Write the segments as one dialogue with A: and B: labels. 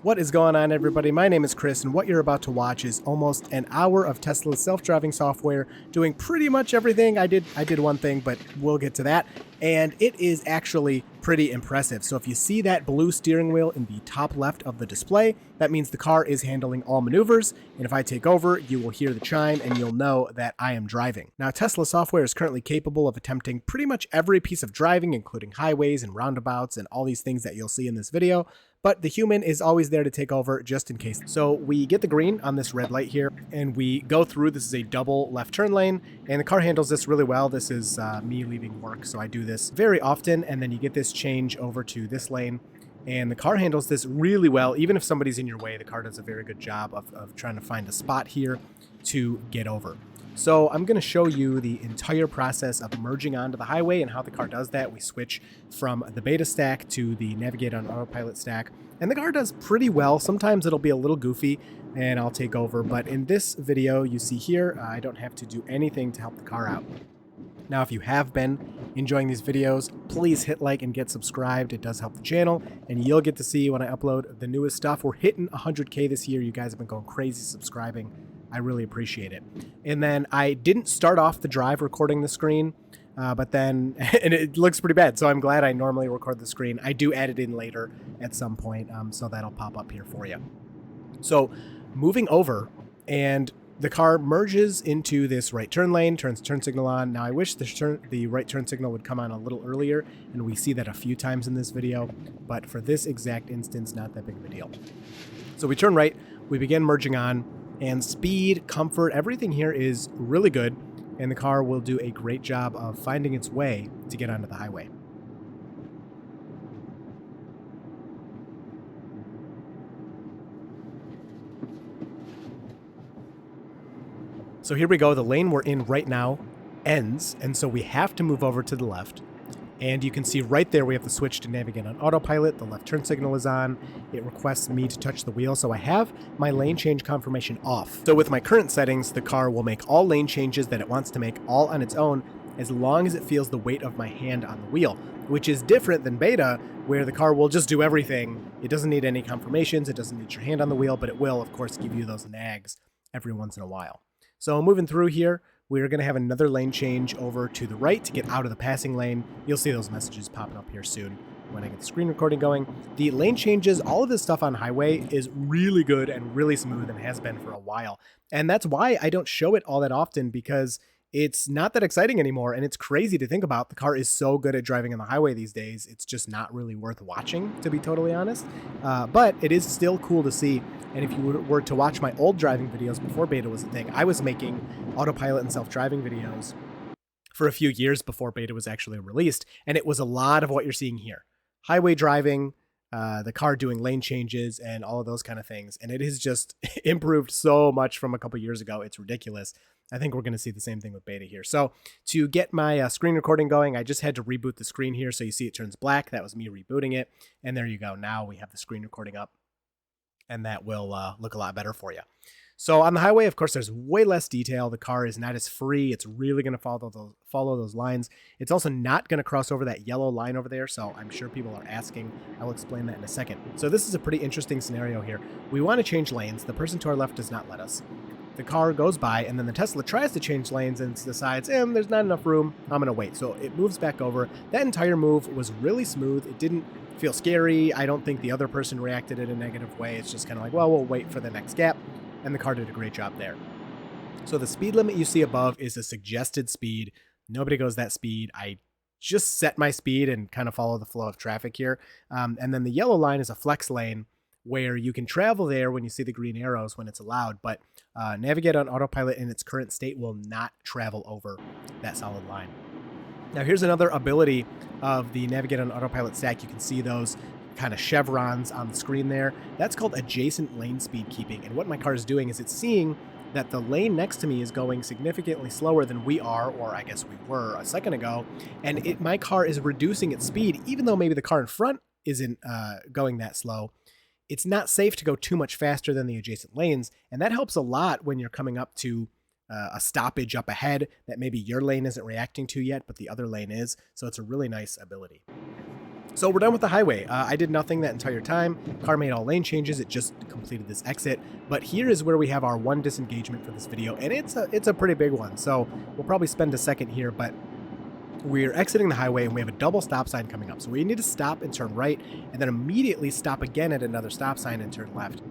A: What is going on, everybody? My name is Chris, and what you're about to watch is almost an hour of Tesla's self-driving software doing pretty much everything. I did one thing, but we'll get to that. And it is actually pretty impressive. So if you see that blue steering wheel in the top left of the display, that means the car is handling all maneuvers. And if I take over, you will hear the chime and you'll know that I am driving. Now, Tesla software is currently capable of attempting pretty much every piece of driving, including highways and roundabouts and all these things that you'll see in this video. But the human is always there to take over just in case. So we get the green on this red light here and we go through. This is a double left turn lane and the car handles this really well. This is me leaving work, so I do this very often. And then you get this change over to this lane and the car handles this really well. Even if somebody's in your way, the car does a very good job of trying to find a spot here to get over. So I'm going to show you the entire process of merging onto the highway and how the car does that. We switch from the beta stack to the navigate on autopilot stack, and the car does pretty well. Sometimes it'll be a little goofy and I'll take over, but in this video you see here, I don't have to do anything to help the car out. Now, if you have been enjoying these videos, please hit like and get subscribed. It does help the channel, and you'll get to see when I upload the newest stuff. We're hitting 100K this year. You guys have been going crazy subscribing. I really appreciate it. And then I didn't start off the drive recording the screen, but then, and it looks pretty bad, so I'm glad I normally record the screen. I do add it in later at some point, so that'll pop up here for you. So moving over, and the car merges into this right turn lane, turns turn signal on. Now I wish the right turn signal would come on a little earlier, and we see that a few times in this video, but for this exact instance, not that big of a deal. So we turn right, we begin merging on, and speed, comfort, everything here is really good, and the car will do a great job of finding its way to get onto the highway. So here we go. The lane we're in right now ends, and so we have to move over to the left. And you can see right there we have the switch to navigate on autopilot. The left turn signal is on. It requests me to touch the wheel, so I have my lane change confirmation off. So with my current settings, the car will make all lane changes that it wants to make all on its own as long as it feels the weight of my hand on the wheel, which is different than beta, where the car will just do everything. It doesn't need any confirmations. It doesn't need your hand on the wheel, but it will, of course, give you those nags every once in a while. So moving through here, we're going to have another lane change over to the right to get out of the passing lane. You'll see those messages popping up here soon when I get the screen recording going. The lane changes, all of this stuff on highway is really good and really smooth and has been for a while. And that's why I don't show it all that often, because it's not that exciting anymore, and it's crazy to think about. The car is so good at driving on the highway these days, it's just not really worth watching, to be totally honest. But it is still cool to see, and if you were to watch my old driving videos before beta was a thing, I was making autopilot and self-driving videos for a few years before beta was actually released, and it was a lot of what you're seeing here. Highway driving, the car doing lane changes, and all of those kind of things, and it has just improved so much from a couple years ago. It's ridiculous. I think we're going to see the same thing with beta here. So to get my screen recording going, I just had to reboot the screen here. So you see it turns black. That was me rebooting it. And there you go. Now we have the screen recording up, and that will look a lot better for you. So on the highway, of course, there's way less detail. The car is not as free. It's really going to follow those lines. It's also not going to cross over that yellow line over there. So I'm sure people are asking. I will explain that in a second. So this is a pretty interesting scenario here. We want to change lanes. The person to our left does not let us. The car goes by, and then the Tesla tries to change lanes and decides, there's not enough room, I'm going to wait. So it moves back over. That entire move was really smooth. It didn't feel scary. I don't think the other person reacted in a negative way. It's just kind of like, well, we'll wait for the next gap. And the car did a great job there. So the speed limit you see above is a suggested speed. Nobody goes that speed. I just set my speed and kind of follow the flow of traffic here. And then the yellow line is a flex lane, where you can travel there when you see the green arrows when it's allowed, but navigate on autopilot in its current state will not travel over that solid line. Now here's another ability of the navigate on autopilot stack. You can see those kind of chevrons on the screen there. That's called adjacent lane speed keeping. And what my car is doing is it's seeing that the lane next to me is going significantly slower than we are, or I guess we were a second ago. And my car is reducing its speed, even though maybe the car in front isn't going that slow. It's not safe to go too much faster than the adjacent lanes, and that helps a lot when you're coming up to a stoppage up ahead that maybe your lane isn't reacting to yet, but the other lane is. So it's a really nice ability. So we're done with the highway. I did nothing that entire time. Car made all lane changes. It just completed this exit. But here is where we have our one disengagement for this video, and it's a pretty big one. So we'll probably spend a second here, but we're exiting the highway and we have a double stop sign coming up. So we need to stop and turn right, and then immediately stop again at another stop sign and turn left.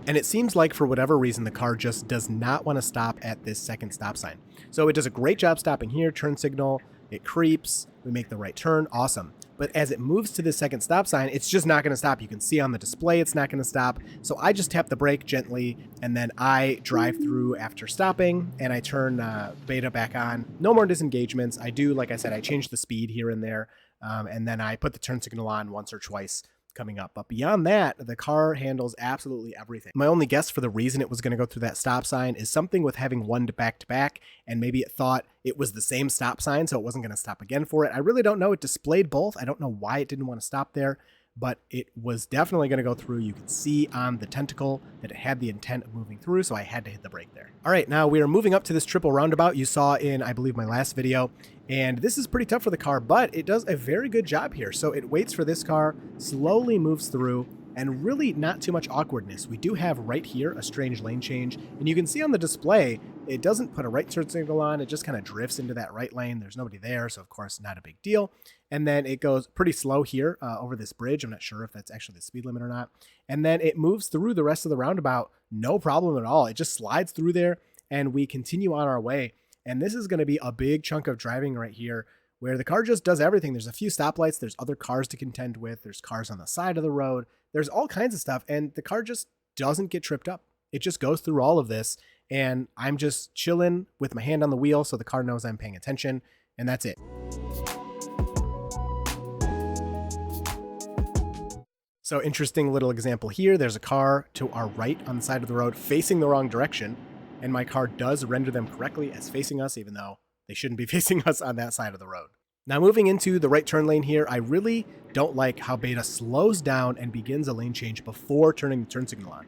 A: And it seems like for whatever reason, the car just does not want to stop at this second stop sign. So it does a great job stopping here, turn signal, it creeps, we make the right turn, awesome. But as it moves to the second stop sign, it's just not going to stop. You can see on the display it's not going to stop. So I just tap the brake gently, and then I drive through after stopping, and I turn beta back on. No more disengagements. I do, like I said, I change the speed here and there, and then I put the turn signal on once or twice coming up. But beyond that, the car handles absolutely everything. My only guess for the reason it was going to go through that stop sign is something with having one to back, and maybe it thought it was the same stop sign, so it wasn't going to stop again for it. I really don't know. It displayed both. I don't know why it didn't want to stop there, but it was definitely going to go through. You can see on the tentacle that it had the intent of moving through, so I had to hit the brake there. All right, now we are moving up to this triple roundabout you saw in, I believe, my last video. And this is pretty tough for the car, but it does a very good job here. So it waits for this car, slowly moves through, and really not too much awkwardness. We do have right here a strange lane change, and you can see on the display, it doesn't put a right turn signal on. It just kind of drifts into that right lane. There's nobody there, so of course, not a big deal. And then it goes pretty slow here over this bridge. I'm not sure if that's actually the speed limit or not. And then it moves through the rest of the roundabout, no problem at all. It just slides through there, and we continue on our way. And this is going to be a big chunk of driving right here where the car just does everything. There's a few stoplights. There's other cars to contend with. There's cars on the side of the road. There's all kinds of stuff. And the car just doesn't get tripped up. It just goes through all of this. And I'm just chilling with my hand on the wheel so the car knows I'm paying attention. And that's it. So interesting little example here. There's a car to our right on the side of the road facing the wrong direction. And my car does render them correctly as facing us, even though they shouldn't be facing us on that side of the road. Now moving into the right turn lane here, I really don't like how beta slows down and begins a lane change before turning the turn signal on.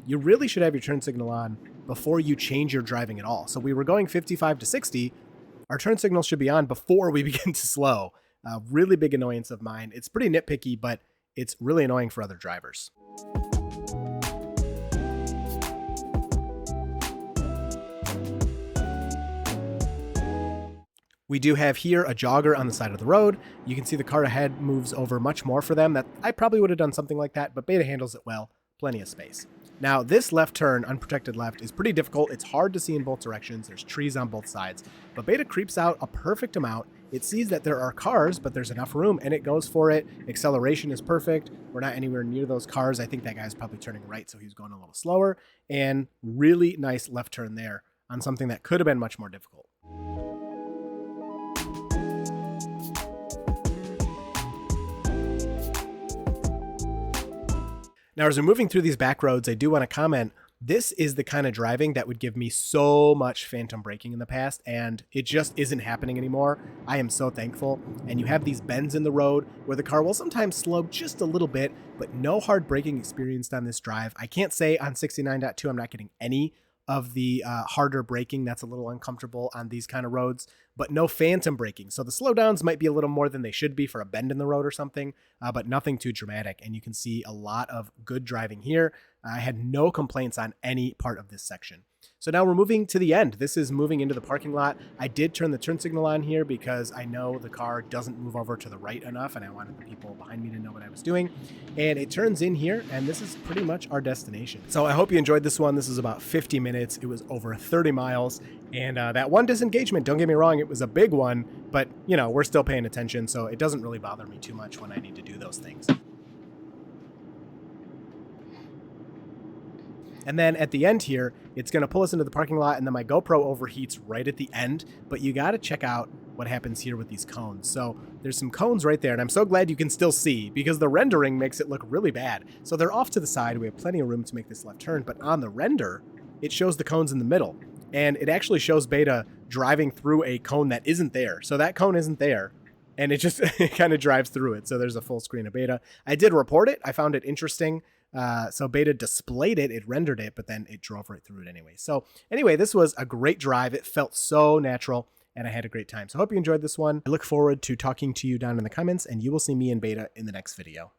A: You really should have your turn signal on before you change your driving at all. So we were going 55 to 60. Our turn signal should be on before we begin to slow. Really big annoyance of mine. It's pretty nitpicky, but it's really annoying for other drivers. We do have here a jogger on the side of the road. You can see the car ahead moves over much more for them. That I probably would have done something like that, but beta handles it well. Plenty of space. Now, this left turn, unprotected left, is pretty difficult. It's hard to see in both directions. There's trees on both sides, but beta creeps out a perfect amount. It sees that there are cars, but there's enough room, and it goes for it. Acceleration is perfect. We're not anywhere near those cars. I think that guy's probably turning right, so he's going a little slower, and really nice left turn there on something that could have been much more difficult. Now, as we're moving through these back roads, I do want to comment, this is the kind of driving that would give me so much phantom braking in the past, and it just isn't happening anymore. I am so thankful. And you have these bends in the road where the car will sometimes slow just a little bit, but no hard braking experienced on this drive. I can't say on 69.2 I'm not getting any of the harder braking. That's a little uncomfortable on these kind of roads, but no phantom braking. So the slowdowns might be a little more than they should be for a bend in the road or something, but nothing too dramatic. And you can see a lot of good driving here. I had no complaints on any part of this section. So now we're moving to the end. This is moving into the parking lot. I did turn the turn signal on here because I know the car doesn't move over to the right enough, and I wanted the people behind me to know what I was doing. And it turns in here, and this is pretty much our destination. So I hope you enjoyed this one. This is about 50 minutes. It was over 30 miles. And that one disengagement, don't get me wrong, it was a big one, but you know, we're still paying attention, so it doesn't really bother me too much when I need to do those things. And then at the end here, it's going to pull us into the parking lot, and then my GoPro overheats right at the end. But you got to check out what happens here with these cones. So there's some cones right there, and I'm so glad you can still see because the rendering makes it look really bad. So they're off to the side. We have plenty of room to make this left turn, but on the render, it shows the cones in the middle. And it actually shows beta driving through a cone that isn't there. So that cone isn't there. And it just kind of drives through it. So there's a full screen of beta. I did report it. I found it interesting. So beta displayed it, it rendered it, but then it drove right through it anyway. So anyway, this was a great drive. It felt so natural. and I had a great time. So I hope you enjoyed this one. I look forward to talking to you down in the comments, and you will see me in beta in the next video.